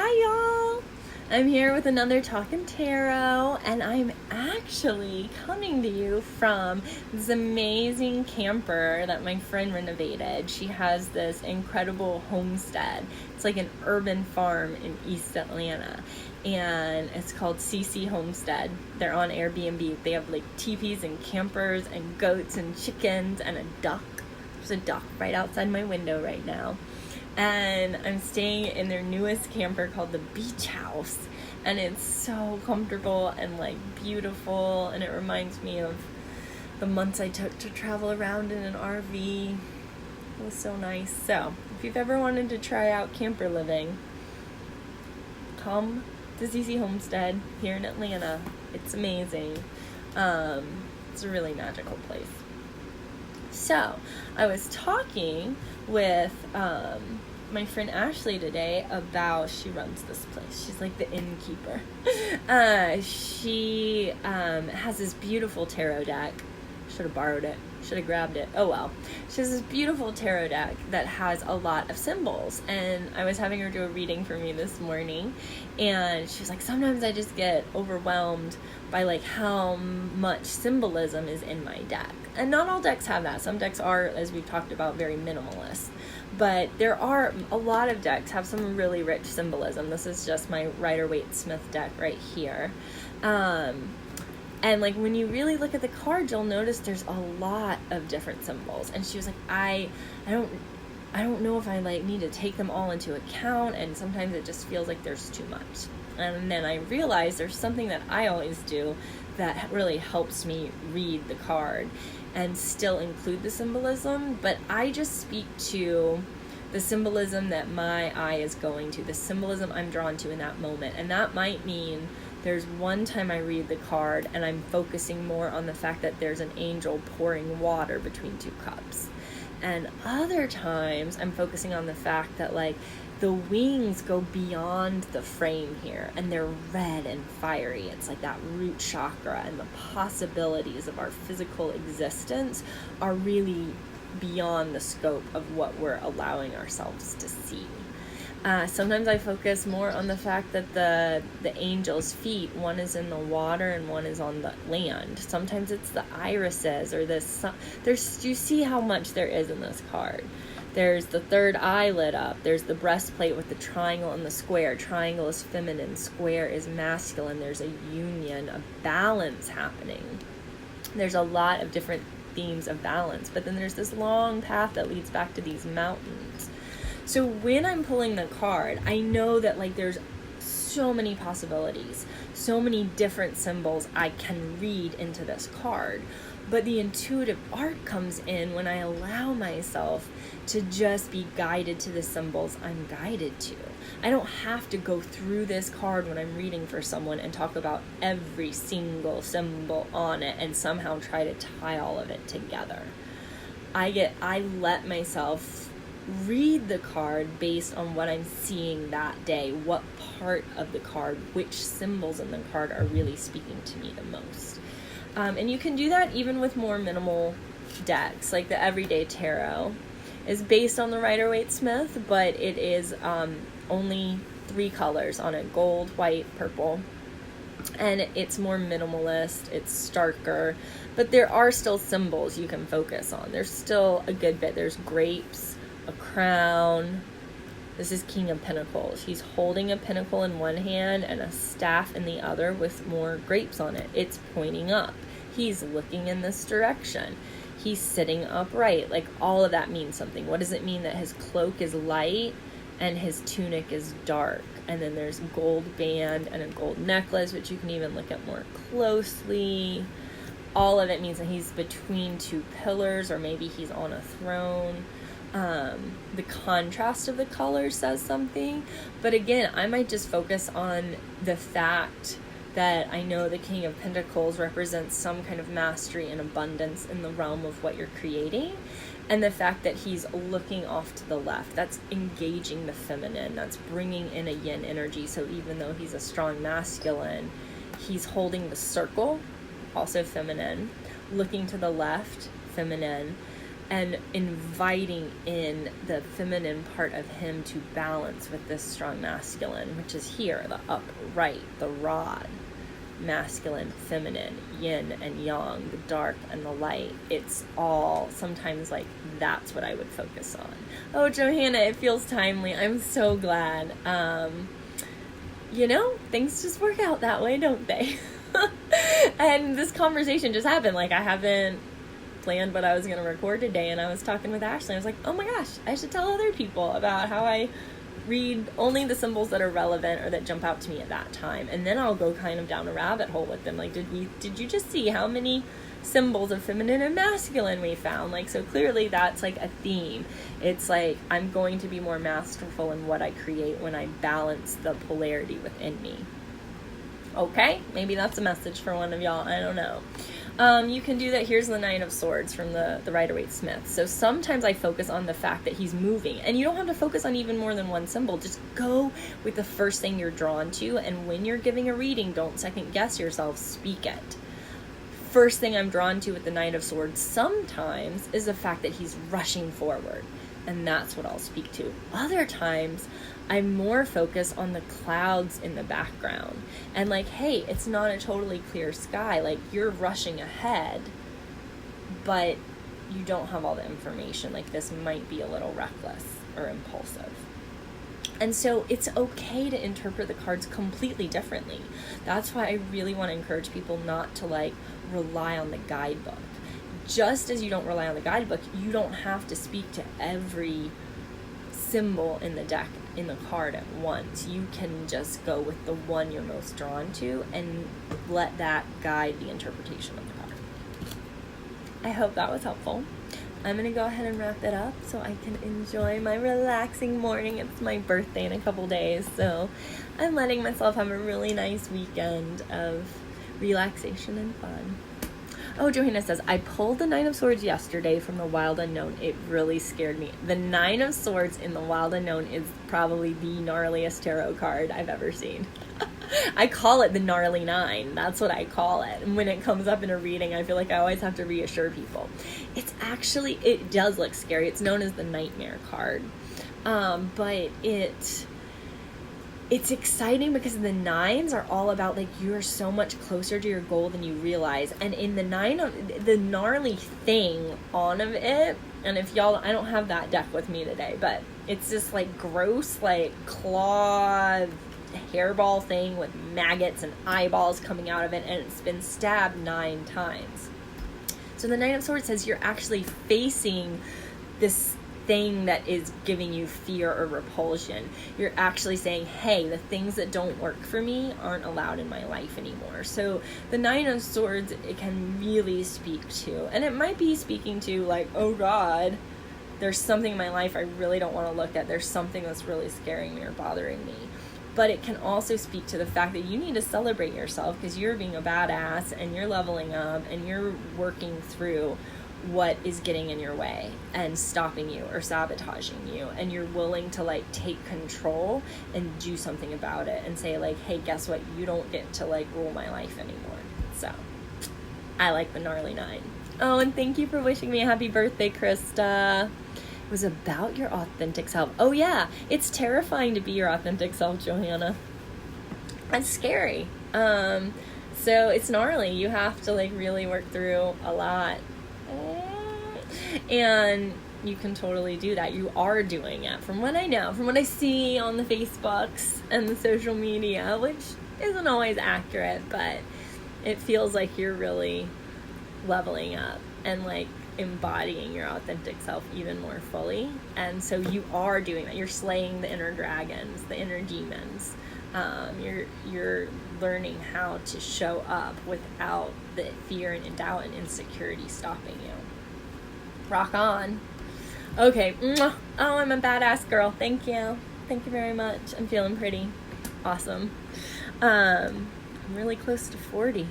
Hi y'all! I'm here with another Talkin Tarot, and I'm actually coming to you from this amazing camper that my friend renovated. She has this incredible homestead. It's like an urban farm in East Atlanta, and it's called CC Homestead. They're on Airbnb. They have like teepees and campers and goats and chickens and a duck. There's a duck right outside my window right now. And I'm staying in their newest camper called the Beach House, and it's so comfortable and like beautiful, and it reminds me of the months I took to travel around in an RV. It was so nice. So if you've ever wanted to try out camper living, come to CC Homestead here in Atlanta. It's amazing. It's a really magical place. So I was talking with my friend Ashley today about, she runs this place. She's like the innkeeper. She has this beautiful tarot deck. Should have borrowed it. Should have grabbed it. Oh well. She has this beautiful tarot deck that has a lot of symbols. And I was having her do a reading for me this morning. And she was like, sometimes I just get overwhelmed by like how much symbolism is in my deck. And not all decks have that. Some decks are, as we've talked about, very minimalist. But there are a lot of decks have some really rich symbolism. This is just my Waite Smith deck right here. And like when you really look at the cards, you'll notice there's a lot of different symbols. And she was like, I don't know if I like need to take them all into account, and sometimes it just feels like there's too much. And then I realized there's something that I always do that really helps me read the card and still include the symbolism, but I just speak to the symbolism that my eye is going to, the symbolism I'm drawn to in that moment. And that might mean there's one time I read the card and I'm focusing more on the fact that there's an angel pouring water between two cups. And other times I'm focusing on the fact that like the wings go beyond the frame here and they're red and fiery. It's like that root chakra, and the possibilities of our physical existence are really beyond the scope of what we're allowing ourselves to see. Sometimes I focus more on the fact that the angel's feet, one is in the water and one is on the land. Sometimes it's the irises or the sun. You see how much there is in this card. There's the third eye lit up. There's the breastplate with the triangle and the square. Triangle is feminine, square is masculine. There's a union, a balance happening. There's a lot of different themes of balance, but then there's this long path that leads back to these mountains. So when I'm pulling the card, I know that like there's so many possibilities, so many different symbols I can read into this card. But the intuitive art comes in when I allow myself to just be guided to the symbols I'm guided to. I don't have to go through this card when I'm reading for someone and talk about every single symbol on it and somehow try to tie all of it together. I let myself read the card based on what I'm seeing that day, what part of the card, which symbols in the card are really speaking to me the most. And you can do that even with more minimal decks, like the Everyday Tarot is based on the Rider-Waite Smith, but it is only 3 colors on it: gold, white, purple. And it's more minimalist, it's starker, but there are still symbols you can focus on. There's still a good bit. There's grapes, a crown. This is King of Pentacles. He's holding a pentacle in one hand and a staff in the other with more grapes on it. It's pointing up. He's looking in this direction. He's sitting upright. Like, all of that means something. What does it mean that his cloak is light and his tunic is dark? And then there's a gold band and a gold necklace, which you can even look at more closely. All of it means that he's between 2 pillars, or maybe he's on a throne. The contrast of the colors says something, but again, I might just focus on the fact that I know the King of Pentacles represents some kind of mastery and abundance in the realm of what you're creating, and the fact that he's looking off to the left, that's engaging the feminine, that's bringing in a yin energy. So even though he's a strong masculine, he's holding the circle, also feminine, looking to the left, feminine, and inviting in the feminine part of him to balance with this strong masculine, which is here, the upright, the rod, masculine, feminine, yin and yang, the dark and the light. It's all sometimes like that's what I would focus on. Oh, Johanna, it feels timely. I'm so glad. Things just work out that way, don't they? And this conversation just happened. Like, I haven't planned what I was going to record today, and I was talking with Ashley. I was like, oh my gosh, I should tell other people about how I read only the symbols that are relevant or that jump out to me at that time, and then I'll go kind of down a rabbit hole with them. Like, did you just see how many symbols of feminine and masculine we found? Like, so clearly that's like a theme. It's like I'm going to be more masterful in what I create when I balance the polarity within me. Okay, maybe that's a message for one of y'all. I don't know. You can do that. Here's the Nine of Swords from the Rider-Waite Smith. So sometimes I focus on the fact that he's moving, and you don't have to focus on even more than one symbol. Just go with the first thing you're drawn to, and when you're giving a reading, don't second guess yourself, speak it. First thing I'm drawn to with the Knight of Swords sometimes is the fact that he's rushing forward, and that's what I'll speak to. Other times I'm more focused on the clouds in the background and like, hey, it's not a totally clear sky. Like, you're rushing ahead, but you don't have all the information. Like, this might be a little reckless or impulsive. And so it's okay to interpret the cards completely differently. That's why I really want to encourage people not to like rely on the guidebook. Just as you don't rely on the guidebook, you don't have to speak to every symbol in the deck, in the card at once. You can just go with the one you're most drawn to and let that guide the interpretation of the card. I hope that was helpful. I'm going to go ahead and wrap it up so I can enjoy my relaxing morning. It's my birthday in a couple days, so I'm letting myself have a really nice weekend of relaxation and fun. Oh, Johanna says, I pulled the Nine of Swords yesterday from the Wild Unknown. It really scared me. The Nine of Swords in the Wild Unknown is probably the gnarliest tarot card I've ever seen. I call it the gnarly nine. That's what I call it. And when it comes up in a reading, I feel like I always have to reassure people. It does look scary. It's known as the nightmare card. But it's exciting because the nines are all about like you're so much closer to your goal than you realize. And in the the gnarly thing on of it, and if y'all, I don't have that deck with me today, but it's this like gross like claw hairball thing with maggots and eyeballs coming out of it, and it's been stabbed 9 times. So the Nine of Swords says you're actually facing this thing that is giving you fear or repulsion. You're actually saying, hey, the things that don't work for me aren't allowed in my life anymore. So the Nine of Swords, it can really speak to, and it might be speaking to like, oh God, there's something in my life I really don't want to look at. There's something that's really scaring me or bothering me. But it can also speak to the fact that you need to celebrate yourself because you're being a badass and you're leveling up and you're working through what is getting in your way and stopping you or sabotaging you, and you're willing to like take control and do something about it and say like, hey, guess what, you don't get to like rule my life anymore. So I like the gnarly 9. Oh, and thank you for wishing me a happy birthday, Krista. It was about your authentic self. Oh yeah, it's terrifying to be your authentic self, Johanna. That's scary. So it's gnarly. You have to like really work through a lot. And you can totally do that. You are doing it. From what I know, from what I see on the Facebooks and the social media, which isn't always accurate, but it feels like you're really leveling up and like embodying your authentic self even more fully. And so you are doing that. You're slaying the inner dragons, the inner demons. You're learning how to show up without the fear and doubt and insecurity stopping you. Rock on. Okay. Oh, I'm a badass girl. Thank you. Thank you very much. I'm feeling pretty awesome. I'm really close to 40.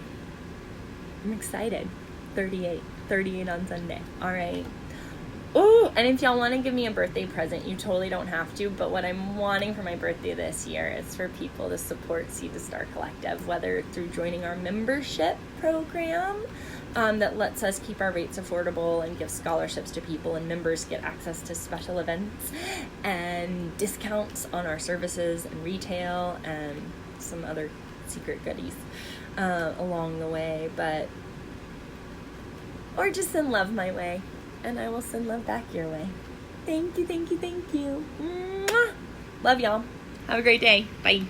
I'm excited. 38 on Sunday. All right. Ooh, and if y'all want to give me a birthday present, you totally don't have to, but what I'm wanting for my birthday this year is for people to support Seed to Star Collective, whether through joining our membership program that lets us keep our rates affordable and give scholarships to people, and members get access to special events and discounts on our services and retail and some other secret goodies along the way, or just send love my way, and I will send love back your way. Thank you, thank you, thank you. Mwah! Love y'all. Have a great day. Bye.